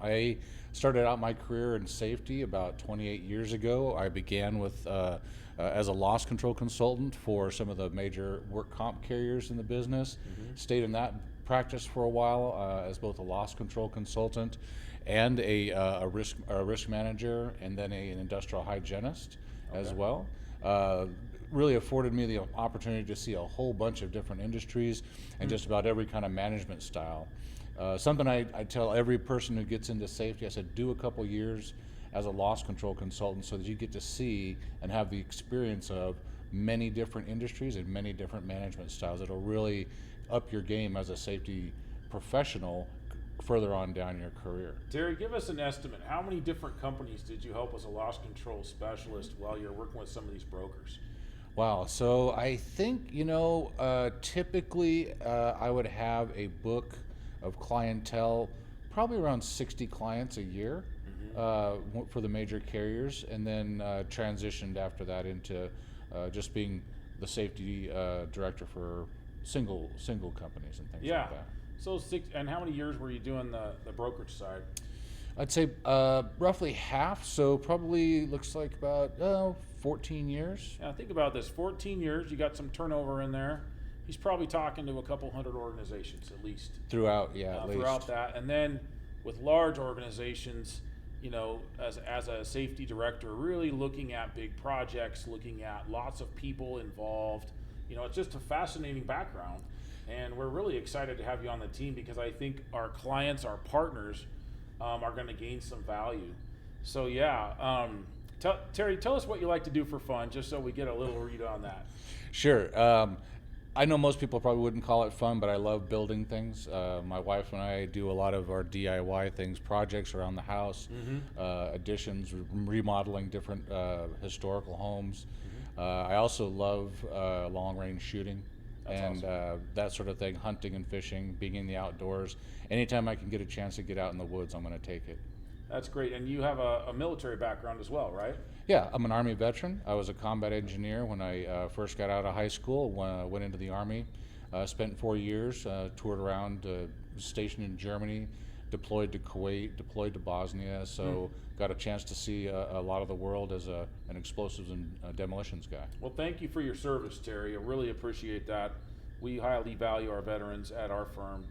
I started out my career in safety about 28 years ago. I began with as a loss control consultant for some of the major work comp carriers in the business. Stayed in that practice for a while as both a loss control consultant and a risk manager, and then an industrial hygienist as Okay. well. Uh, Really afforded me the opportunity to see a whole bunch of different industries and just about every kind of management style. Something I tell every person who gets into safety, I said, do a couple years as a loss control consultant so that you get to see and have the experience of many different industries and many different management styles. It'll really up your game as a safety professional further on down your career. Terry, give us an estimate. How many different companies did you help as a loss control specialist while you're working with some of these brokers? Wow. So I think, typically I would have a book of clientele, probably around 60 clients a year for the major carriers, and then transitioned after that into just being the safety director for single companies and things Yeah. like that. So six, and how many years were you doing the brokerage side? I'd say roughly half, so probably looks like about 14 years. Yeah, think about this. 14 years, you got some turnover in there. He's probably talking to a couple hundred organizations at least Throughout, yeah, at throughout least. that. And then with large organizations, as a safety director, really looking at big projects, looking at lots of people involved. It's just a fascinating background. And we're really excited to have you on the team because I think our clients, our partners, are going to gain some value. So, yeah. Terry, tell us what you like to do for fun, just so we get a little read on that. Sure. I know most people probably wouldn't call it fun, but I love building things. My wife and I do a lot of our DIY things, projects around the house, additions, remodeling different historical homes. I also love long range shooting That's and awesome. that sort of thing, hunting and fishing, being in the outdoors. Anytime I can get a chance to get out in the woods, I'm going to take it. That's great. And you have a military background as well, right? Yeah, I'm an Army veteran. I was a combat engineer when I first got out of high school, went into the Army, spent 4 years, toured around, stationed in Germany, deployed to Kuwait, deployed to Bosnia, so got a chance to see a lot of the world as an explosives and demolitions guy. Well, thank you for your service, Terry. I really appreciate that. We highly value our veterans at our firm.